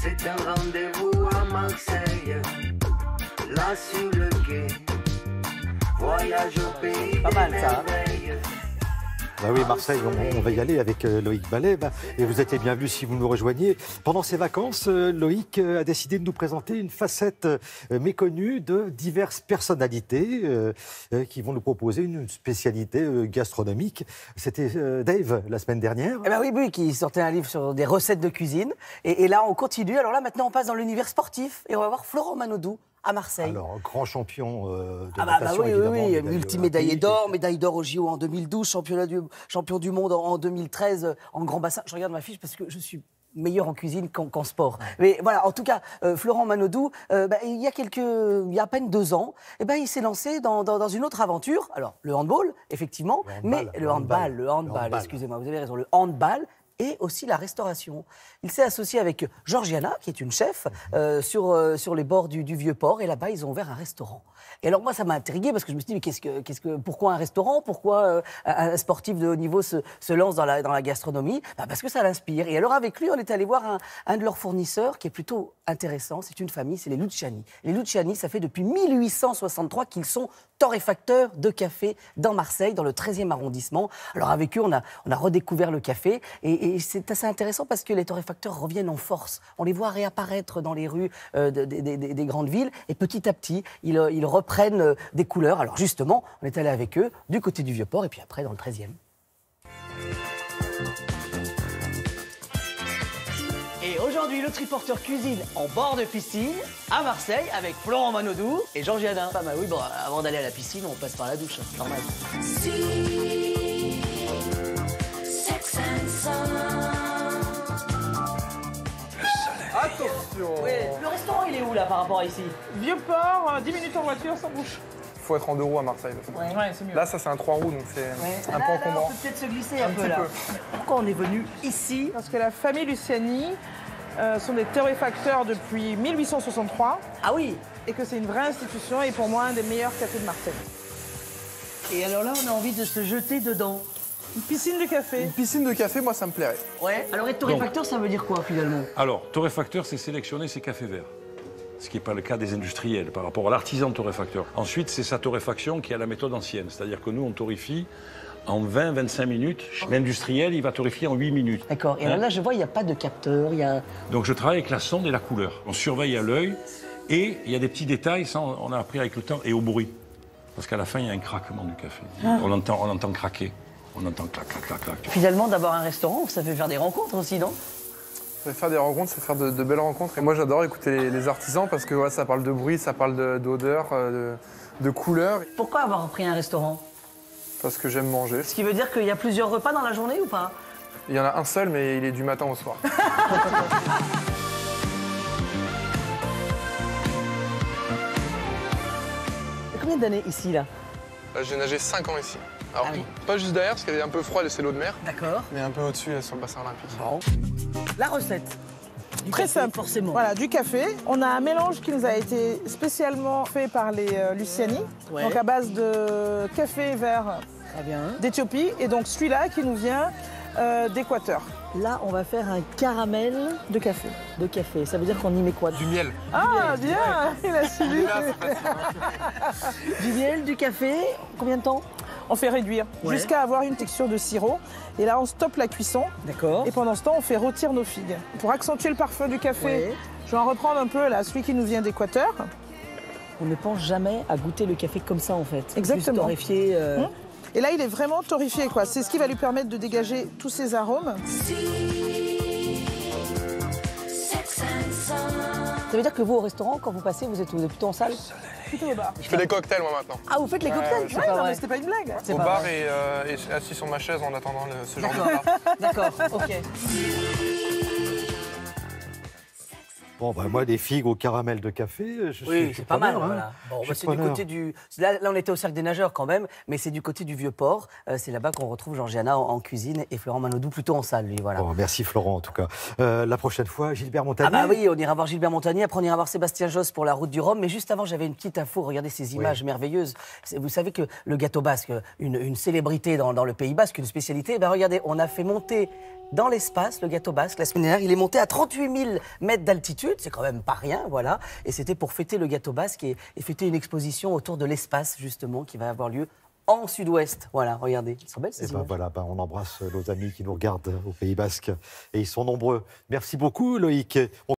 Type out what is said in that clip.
C'est un rendez-vous à Marseille, là sur le quai. Voyage au pays pas mal, des ça, hein. merveilles. Bah oui, Marseille, on va y aller avec Loïc Ballet. Et vous êtes les bienvenus si vous nous rejoignez. Pendant ces vacances, Loïc a décidé de nous présenter une facette méconnue de diverses personnalités qui vont nous proposer une spécialité gastronomique. C'était Dave la semaine dernière. Eh ben oui, qui sortait un livre sur des recettes de cuisine. Et là, on continue. Alors là, maintenant, on passe dans l'univers sportif. Et on va voir Florent Manodou à Marseille. Alors, grand champion de bah natation, oui, évidemment. Multimédaillé d'or, médaille d'or au JO en 2012, champion du monde en 2013 en grand bassin. Je regarde ma fiche parce que je suis meilleur en cuisine qu'en sport. Mais voilà, en tout cas, Florent Manodou, il y a à peine 2 ans, il s'est lancé dans une autre aventure. Alors, le handball, effectivement, le handball, excusez-moi, vous avez raison, le handball, et aussi la restauration. Il s'est associé avec Georgiana, qui est une chef, sur les bords du Vieux-Port, et là-bas, ils ont ouvert un restaurant. Et alors moi, ça m'a intrigué parce que je me suis dit, mais pourquoi un restaurant? Pourquoi un sportif de haut niveau se lance dans la gastronomie? Parce que ça l'inspire. Et alors avec lui, on est allé voir un de leurs fournisseurs qui est plutôt intéressant. C'est une famille, c'est les Luciani. Les Luciani, ça fait depuis 1863 qu'ils sont torréfacteurs de café dans Marseille, dans le 13e arrondissement. Alors avec eux, on a redécouvert le café et c'est assez intéressant parce que les torréfacteurs reviennent en force. On les voit réapparaître dans les rues des grandes villes et petit à petit, ils reprennent des couleurs. Alors justement, on est allé avec eux du côté du Vieux-Port et puis après dans le 13e. Et aujourd'hui, le triporteur cuisine en bord de piscine à Marseille avec Florent Manodou et Georgiana. Ah bah oui, bon, avant d'aller à la piscine, on passe par la douche, c'est normal. Attention. Oui. Le restaurant, il est où là par rapport à ici? Vieux-Port, 10 minutes en voiture, sans bouche. Faut être en 2 roues à Marseille. Ouais, c'est mieux. Là, ça, c'est un 3 roues, donc c'est un peu on encombrant. peut peut-être se glisser un peu là. Pourquoi on est venu ici? Parce que la famille Luciani sont des torréfacteurs depuis 1863. Ah oui. Et que c'est une vraie institution et pour moi, un des meilleurs cafés de Marseille. Et alors là, on a envie de se jeter dedans. Une piscine de café. Une piscine de café, moi, ça me plairait. Ouais. Alors être torréfacteur, ça veut dire quoi finalement? Alors, torréfacteur, c'est sélectionner ses cafés verts. Ce qui n'est pas le cas des industriels par rapport à l'artisan torréfacteur. Ensuite, c'est sa torréfaction qui a la méthode ancienne. C'est-à-dire que nous, on torréfie en 20-25 minutes. L'industriel, il va torréfier en 8 minutes. D'accord. Et alors là, je vois, il n'y a pas de capteur, il y a... Donc je travaille avec la sonde et la couleur. On surveille à l'œil et il y a des petits détails, ça on a appris avec le temps, et au bruit. Parce qu'à la fin, il y a un craquement du café. On entend craquer. On entend clac, clac, clac, clac. Finalement, d'avoir un restaurant, ça fait faire des rencontres aussi, non? Ça fait faire des rencontres, ça fait faire de belles rencontres. Et moi, j'adore écouter les artisans parce que voilà, ça parle de bruit, ça parle d'odeur, de couleur. Pourquoi avoir pris un restaurant? Parce que j'aime manger. Ce qui veut dire qu'il y a plusieurs repas dans la journée ou pas? Il y en a un seul, mais il est du matin au soir. Combien d'années ici, là? J'ai nagé 5 ans ici. Alors, Ah oui. pas juste derrière, parce qu'elle est un peu froide et c'est l'eau de mer, D'accord. mais un peu au-dessus, sur le bassin olympique. Bon. La recette? Très café, simple. forcément. Voilà, du café. On a un mélange qui nous a été spécialement fait par les Luciani, Ouais. donc à base de café vert Très bien. d'Éthiopie, et donc celui-là qui nous vient d'Équateur. Là, on va faire un caramel De café. de café. Ça veut dire qu'on y met quoi? Du miel. Ah, bien. Il a suivi. Du miel, du café. Combien de temps? On fait réduire Ouais. jusqu'à avoir une texture de sirop. Et là, on stoppe la cuisson. D'accord. Et pendant ce temps, on fait rôtir nos figues. Pour accentuer le parfum du café, Ouais. je vais en reprendre un peu là, celui qui nous vient d'Équateur. On ne pense jamais à goûter le café comme ça, en fait. Exactement. Juste torréfié. Et là, il est vraiment torréfié, quoi. C'est ce qui va lui permettre de dégager tous ses arômes. Ça veut dire que vous, au restaurant, quand vous passez, vous êtes plutôt en salle? Plutôt au bar. Je fais des cocktails, moi, maintenant. Ah, vous faites les cocktails? ouais, C'est Ouais, pas non, vrai. mais c'était pas une blague. C'est Au pas bar vrai. et assis sur ma chaise en attendant ce genre de repas. D'accord, ok. Bon, bah, moi, des figues au caramel de café, je Oui, suis c'est pas mal. preneur, hein. Voilà. Bon, Je bah, suis c'est du preneur. côté du. Là, on était au Cercle des Nageurs quand même, mais c'est du côté du Vieux-Port. C'est là-bas qu'on retrouve Georgiana en cuisine et Florent Manodou plutôt en salle, lui. Voilà. Bon, merci Florent, en tout cas. La prochaine fois, Gilbert Montagnier. Ah bah oui, on ira voir Gilbert Montagnier, après on ira voir Sébastien Josse pour la route du Rhum. Mais juste avant, j'avais une petite info, regardez ces images merveilleuses. Vous savez que le gâteau basque, une célébrité dans le Pays Basque, une spécialité, ben regardez, on a fait monter dans l'espace le gâteau basque la semaine dernière. Il est monté à 38 000 mètres d'altitude, c'est quand même pas rien, voilà. Et c'était pour fêter le gâteau basque et fêter une exposition autour de l'espace, justement, qui va avoir lieu en sud-ouest. Voilà, regardez, ils sont belles ces Et ben images. voilà, on embrasse nos amis qui nous regardent au Pays Basque. Et ils sont nombreux. Merci beaucoup, Loïc.